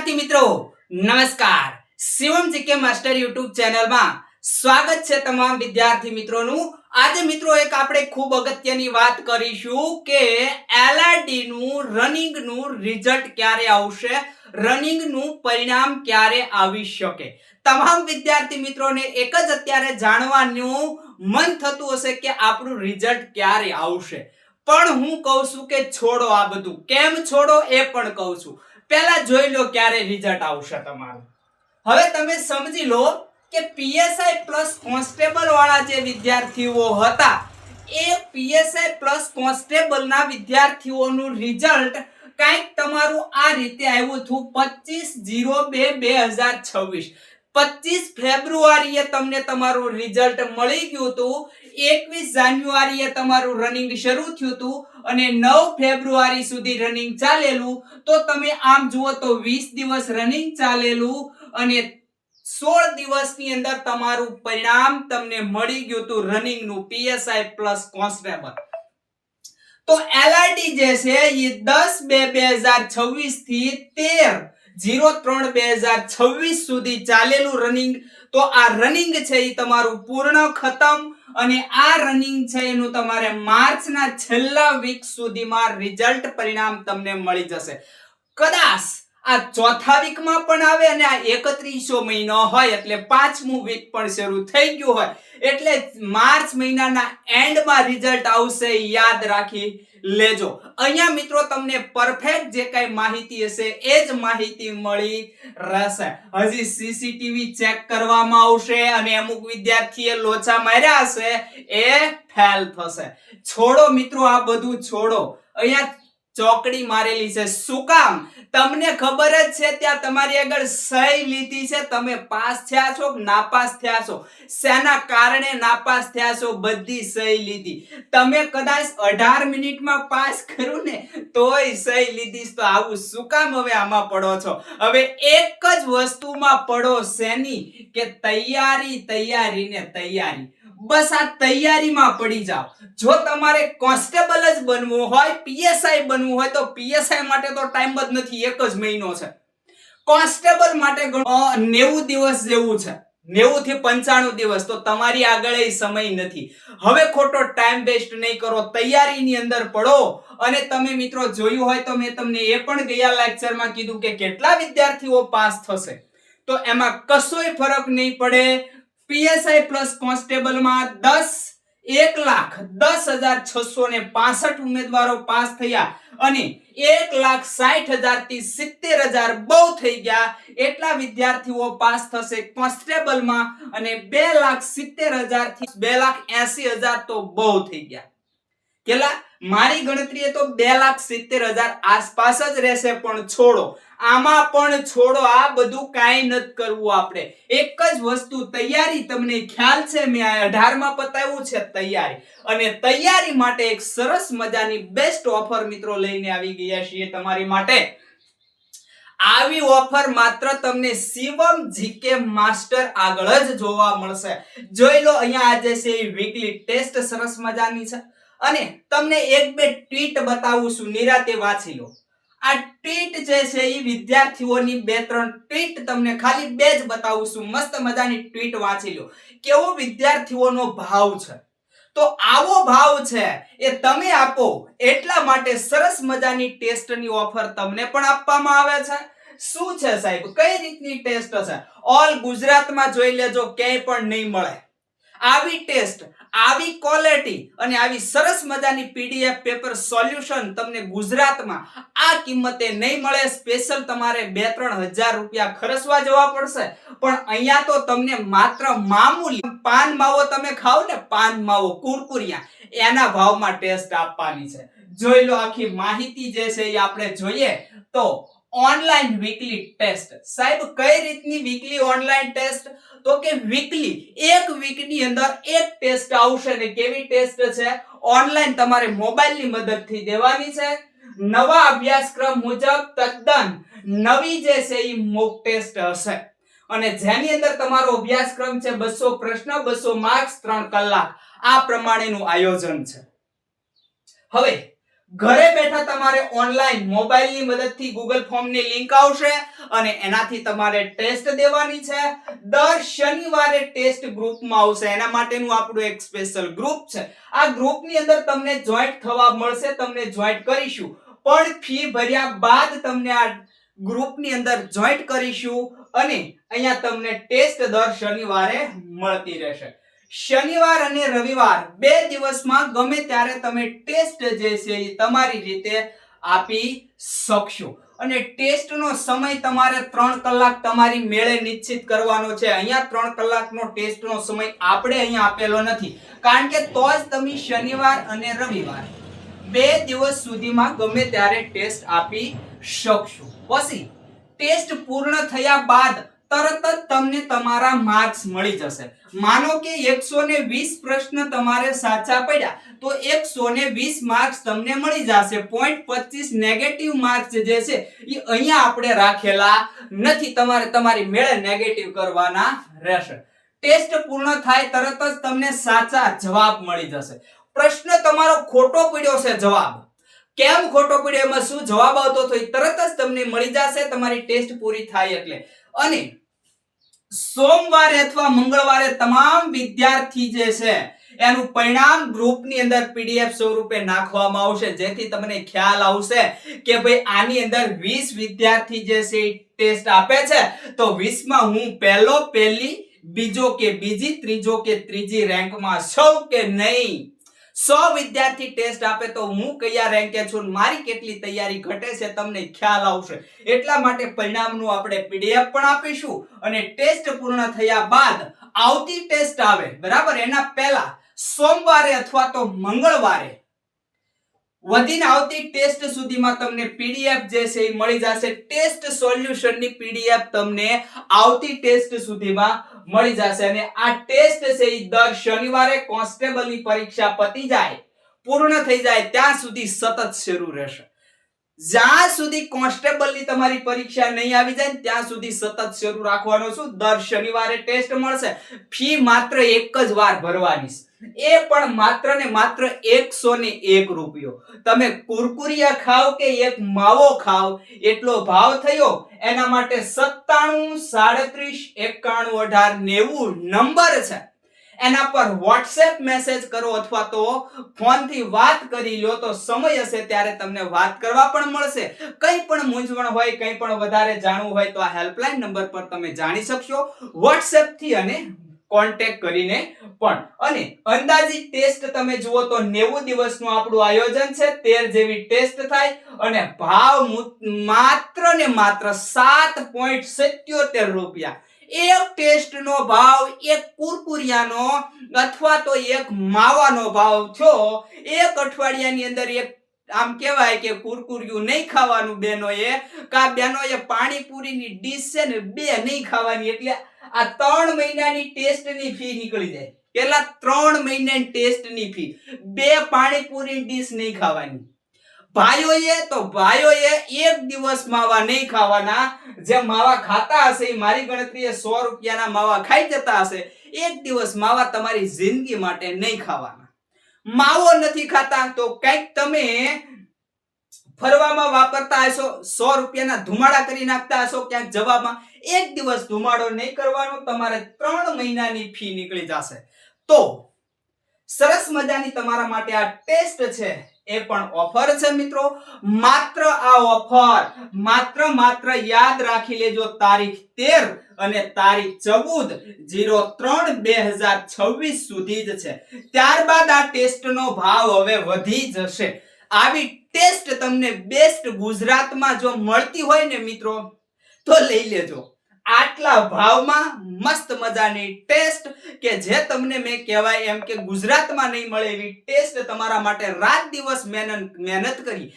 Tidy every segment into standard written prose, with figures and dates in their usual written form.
વિદ્યાર્થી મિત્રો નમસ્કાર Shivam GK master YouTube channel માં સ્વાગત છે તમામ વિદ્યાર્થી મિત્રોનું। આજે મિત્રો એક આપણે ખૂબ અગત્યની વાત કરીશું કે LRD નું રનિંગ નું રિઝલ્ટ ક્યારે આવશે, રનિંગ નું પરિણામ ક્યારે આવી શકે। તમામ વિદ્યાર્થી મિત્રોને એક જ અત્યારે જાણવાનું મન થતું હશે કે આપણું રિઝલ્ટ ક્યારે આવશે, પણ હું કહું છું કે છોડો આ બધું, કેમ છોડો એ પણ કહું છું। પહેલા જોઈ લો ક્યારે રિઝલ્ટ આવશે તમારું। હવે તમે સમજી લો કે PSI પ્લસ કોન્સ્ટેબલ વાળા જે વિદ્યાર્થીઓ હતા એ PSI પ્લસ કોન્સ્ટેબલ ના વિદ્યાર્થીઓનું રિઝલ્ટ કંઈક તમારું આ રીતે આવ્યું હતું 25/02/2026। 25 ફેબ્રુઆરીએ તમને તમારું રિઝલ્ટ મળી ગયું હતું, 21 જાન્યુઆરીએ તમારું રનિંગ શરૂ થયું હતું અને 9 ફેબ્રુઆરી સુધી રનિંગ ચાલેલું। તો તમે આમ જુઓ તો 20 દિવસ રનિંગ ચાલેલું અને 16 દિવસની અંદર તમારું પરિણામ તમને મળી ગયું હતું રનિંગ નું PSI પ્લસ કોન્સ્ટેબલ। તો LRD જે છે એ 10/2/2026 થી 13/03/2026 સુધી ચાલેલું રનિંગ। તો આ રનિંગ છે એ તમારું પૂર્ણ ખતમ અને આ રનિંગ છે એનું તમારે માર્ચના છેલ્લા વીક સુધીમાં રિઝલ્ટ પરિણામ તમને મળી જશે। કદાચ આ ચોથા વીકમાં પણ આવે અને આ 31મો મહિનો હોય એટલે પાંચમું વીક પણ શરૂ થઈ ગયું હોય એટલે માર્ચ મહિનાના એન્ડમાં રિઝલ્ટ આવશે, યાદ રાખી લેજો। અહીંયા મિત્રો તમને પરફેક્ટ જે કઈ માહિતી હશે એ જ માહિતી મળી રહેશે। હજી સીસીટીવી ચેક કરવામાં આવશે અને અમુક વિદ્યાર્થીએ લોચા માર્યા હશે એ ફેલ થશે। છોડો મિત્રો આ બધું છોડો, અહીંયા ચોકડી મારેલી છે, શું કામ? તમને ખબર જ છે ત્યાં તમારી આગળ સહી લીધી છે, તમે પાસ થયા છો કે નાપાસ થયા છો, શેના કારણે નાપાસ થયા છો, બધી સહી લીધી। તમે કદાચ 18 મિનિટમાં પાસ કર્યું ને તોય સહી લીધી, તો આવું શું કામ હવે આમાં પડો છો? હવે એક જ વસ્તુમાં પડો, શેની? કે તૈયારી, તૈયારી ને તૈયારી। બસ આ તૈયારીમાં પડી જાઓ। જો તમારે કોન્સ્ટેબલ જ બનવું હોય, PSI બનવું હોય તો PSI માટે તો ટાઈમ જ નથી, એક જ મહિનો છે। કોન્સ્ટેબલ માટે 90 દિવસ જેવું છે, 90 થી 95 દિવસ, તો તમારી આગળ એ સમય નથી। હવે ખોટો ટાઈમ વેસ્ટ નહીં કરો, તૈયારીની અંદર પડો। અને તમે મિત્રો જોયું હોય તો મેં તમને એ પણ ગયા લેક્ચરમાં કીધું કે કેટલા વિદ્યાર્થીઓ પાસ થશે, તો એમાં કશોય ફરક નહીં પડે। PSI પ્લસ કોન્સ્ટેબલમાં 1,10,665 ઉમેદવારો પાસ થયા અને 1,60,000 થી 70,000 બહુ થઈ ગયા એટલા વિદ્યાર્થીઓ પાસ થશે કોન્સ્ટેબલમાં અને 2,70,000 થી 2,80,000 તો બહુ થઈ ગયા। કેટલા? મારી ગણતરીએ તો 2,70,000 આસપાસ જ રહેશે। પણ છોડો, આમાં પણ છોડો, આ બધું કાંઈ નથી કરવું આપણે, એક જ વસ્તુ તૈયારી। તમને ખ્યાલ છે મેં 18 માં બતાવ્યું છે તૈયારી, અને તૈયારી માટે એક સરસ મજાની બેસ્ટ ઓફર મિત્રો લઈને આવી ગયા છીએ તમારી માટે। આવી ઓફર માત્ર તમને શિવમ જીકે માસ્ટર આગળ જ જોવા મળશે। જોઈ લો અહીંયા આજે છે વીકલી ટેસ્ટ સરસ મજાની છે અને તમને એક બે ટ્વીટ બતાવું છું, નિરાતે વાંચી લો। આ ટ્વીટ જે છે એ વિદ્યાર્થીઓની બે ત્રણ ટ્વીટ તમને ખાલી બે જ બતાવું છું, મસ્ત મજાની ટ્વીટ વાંચી લો। કેવો વિદ્યાર્થીઓનો ભાવ છે, તો આવો ભાવ છે એ તમે આપો એટલા માટે સરસ મજાની ટેસ્ટની ઓફર તમને પણ આપવામાં આવે છે। શું છે સાહેબ, કઈ રીતની ટેસ્ટ છે? ઓલ ગુજરાતમાં જોઈ લેજો, ક્યાંય પણ નહીં મળે આવી ટેસ્ટ, આવી ક્વોલિટી અને આવી સરસ મજાની PDF પેપર સોલ્યુશન તમને ગુજરાતમાં આ કિંમતે નહીં મળે। સ્પેશિયલ તમારે 2-3 હજાર રૂપિયા ખર્ચવા જવા પડશે, પણ અહીંયા તો તમને માત્ર મામૂલી પાન માવો તમે ખાવ ને, પાન માવો કુરકુરિયા, એના ભાવમાં ટેસ્ટ આપવાની છે। જોઈ લો આખી માહિતી જે છે એ આપણે જોઈએ તો ઓનલાઈન વીકલી ટેસ્ટ, સાહેબ કઈ રીતની વીકલી ઓનલાઈન ટેસ્ટ? તો કે વીકલી એક વીકની અંદર એક ટેસ્ટ આવશે ને કેવી ટેસ્ટ છે? ઓનલાઈન તમારે મોબાઈલની મદદથી દેવાની છે। નવા અભ્યાસક્રમ મુજબ તદ્દન નવી જે છે એ મોક ટેસ્ટ હશે અને જેની અંદર તમારો અભ્યાસક્રમ છે 200 પ્રશ્ન 200 માર્ક્સ 3 કલાક, આ પ્રમાણેનું આયોજન છે। હવે ઘરે બેઠા તમારે ઓનલાઈન મોબાઈલની મદદથી ગૂગલ ફોર્મની લિંક આવશે અને એનાથી તમારે ટેસ્ટ દેવાની છે. દર શનિવારે ટેસ્ટ ગ્રુપમાં આવશે. એના માટેનું આપણું એક સ્પેશિયલ ગ્રુપ છે. આ ગ્રુપની અંદર તમને જોઈન્ટ થવા મળશે, તમને જોઈન્ટ કરીશું, પણ ફી ભર્યા બાદ તમને આ ગ્રુપની અંદર જોઈન્ટ કરીશું અને અહીંયા તમને ટેસ્ટ દર શનિવારે મળતી રહેશે. શનિવાર અને રવિવાર 2 દિવસમાં ગમે ત્યારે તમે ટેસ્ટ જે છે એ તમારી રીતે આપી શકશો. અને ટેસ્ટનો સમય તમારે 3 કલાક તમારી મેળે નિશ્ચિત કરવાનો છે. અહીંયા 3 કલાકનો ટેસ્ટનો સમય આપણે અહીંયા આપેલો નથી, કારણ કે તો જ તમે શનિવાર અને રવિવાર 2 દિવસ સુધીમાં ગમે ત્યારે ટેસ્ટ આપી શકશો. પછી ટેસ્ટ પૂર્ણ થયા બાદ તરત જ તમને તમારા માર્ક્સ મળી જશે. માનો કે 120 પ્રશ્ન તમારે સાચા પડ્યા તો 120 માર્ક્સ તમને મળી જશે. 0.25 નેગેટિવ માર્ક્સ જે છે એ અહીંયા આપણે રાખેલા નથી, તમારે તમારી મેળે નેગેટિવ કરવાના રહેશે. ટેસ્ટ પૂર્ણ થાય તરત જ તમને સાચા જવાબ મળી જશે. પ્રશ્ન તમારો ખોટો પડ્યો છે, જવાબ કેમ ખોટો પડ્યો, એમાં શું જવાબ આવતો હતો એ તરત જ તમને મળી જશે તમારી ટેસ્ટ પૂરી થાય એટલે. અને સોમવારે અથવા મંગળવારે તમામ વિદ્યાર્થી જે છે એનું પરિણામ ગ્રુપની અંદર પીડીએફ સ્વરૂપે નાખવામાં આવશે, જેથી તમને ખ્યાલ આવશે કે ભાઈ આની અંદર 20 વિદ્યાર્થી જે છે ટેસ્ટ આપે છે તો 20 માં હું પહેલો, પહેલી, બીજો કે બીજી, ત્રીજો કે ત્રીજી રેન્કમાં છું કે નહીં. 100 વિદ્યાર્થી ટેસ્ટ આપે તો હું કયા રેન્કે છું, મારી કેટલી તૈયારી ઘટે છે, તમને ખ્યાલ આવશે. એટલા માટે પરિણામનું આપણે પીડીએફ પણ આપીશું અને ટેસ્ટ પૂર્ણ થયા બાદ આવતી ટેસ્ટ આવે બરાબર, એના પહેલા સોમવારે અથવા તો મંગળવારે વધીને આવતી ટેસ્ટ સુધીમાં તમને પીડીએફ જે છે એ મળી જશે. ટેસ્ટ સોલ્યુશનની પીડીએફ તમને આવતી ટેસ્ટ સુધીમાં મળી જશે. અને આ ટેસ્ટ છે એ દર શનિવારે કોન્સ્ટેબલની પરીક્ષા પતી જાય, પૂર્ણ થઈ જાય ત્યાં સુધી સતત શરૂ રહેશે. જ્યાં સુધી કોન્સ્ટેબલની તમારી પરીક્ષા નહીં આવી જાય ત્યાં સુધી સતત શરૂ રાખવાનો છું. દર શનિવારે ટેસ્ટ મળશે. ફી માત્ર એક જ વાર ભરવાની છે, એ પણ માત્ર ને માત્ર 101 રૂપિયો. તમે કુરકુરિયા ખાવ કે એક માવો ખાવ એટલો ભાવ થયો. એના માટે 97 37 91 18 90 નંબર છે, એના પર WhatsApp મેસેજ કરો અથવા તો ફોન થી વાત કરી લો તો સમય હશે ત્યારે તમને વાત કરવા પણ મળશે. કંઈ પણ મૂંઝવણ હોય, કંઈ પણ વધારે જાણવું હોય તો આ હેલ્પલાઇન નંબર પર તમે જાણી શકશો, WhatsApp થી અને કોન્ટેક્ટ કરીને પણ. અને અંદાજિત ટેસ્ટ તમે જુઓ તો 90 દિવસનું આપણું આયોજન છે. 13 જેવી ટેસ્ટ થાય અને ભાવ માત્ર ને માત્ર 7.77 રૂપિયા. એક ટેસ્ટ નો ભાવ એક કુરકુરિયાનો અથવા તો એક માવાનો ભાવ થયો. એક અઠવાડિયાની અંદર એક આમ કહેવાય કે કુરકુરિયું નહીં ખાવાનું બેનોએ, કા બેનોએ પાણીપુરીની ડીશ છે ને 2 નહીં ખાવાની. એટલે આ 3 મહિનાની ટેસ્ટની ફી નીકળી જાય. કેટલા? 3 મહિનાની ટેસ્ટની ફી, 2 પાણીપુરી ડીશ નહીં ખાવાની. ભાઈઓએ એક દિવસ માવા નહીં ખાવાના. જે માવા ખાતા હશે એ મારી ગણતરીએ 100 રૂપિયાના માવા ખાઈ જતા હશે. એક દિવસ માવા તમારી જિંદગી માટે નહીં ખાવાના. માવો નથી ખાતા તો કંઈક તમે ફરવામાં વાપરતા હશો, 100 રૂપિયાના ધુમાડા કરી નાખતા હશો ક્યાંક જવામાં. એક દિવસ ધુમાડો નહીં કરવાનો, તમારે 3 મહિનાની ફી નીકળી જશે. તો સરસ મજાની તમારા માટે આ ટેસ્ટ છે, એ પણ ઓફર છે મિત્રો. માત્ર આ ઓફર માત્ર યાદ રાખી લેજો, તારીખ 13 અને તારીખ 14/03/2026 સુધી જ છે. ત્યારબાદ આ ટેસ્ટનો ભાવ હવે વધી જશે. આવી ટેસ્ટ તમને બેસ્ટ ગુજરાતમાં જો મળતી હોય ને મિત્રો તો લઈ લેજો. આટલા ભાવમાં મસ્ત મજાની ટેસ્ટ કે જે તમને મેં કહેવાય એમ કે ગુજરાતમાં નહીં મળે એવી ટેસ્ટ તમારા માટે રાત દિવસ મહેનત કરી,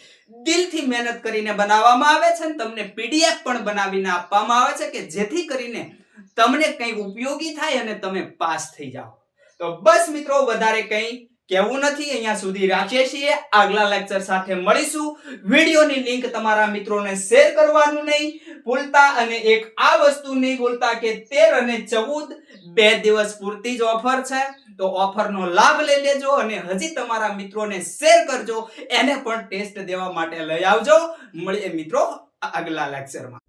દિલથી મહેનત કરીને બનાવવામાં આવે છે. તમને પીડીએફ પણ બનાવીને આપવામાં આવે છે કે જેથી કરીને તમને કંઈ ઉપયોગી થાય અને તમે પાસ થઈ જાઓ. તો બસ મિત્રો, વધારે કંઈ કેવું નથી, અહીંયા સુધી રાખીએ છીએ. આગલા લેક્ચર સાથે મળીશું. વિડીયોની લિંક તમારા મિત્રોને શેર કરવાનું નહીં ભૂલતા, અને એક આ વસ્તુ નહીં ભૂલતા કે 13 અને 14 2 દિવસ પૂરતી જ ઓફર છે, તો ઓફરનો લાભ લઈ લેજો અને હજી તમારા મિત્રોને શેર કરજો, એને પણ ટેસ્ટ દેવા માટે લઈ આવજો. મળીએ મિત્રો આગલા લેક્ચરમાં.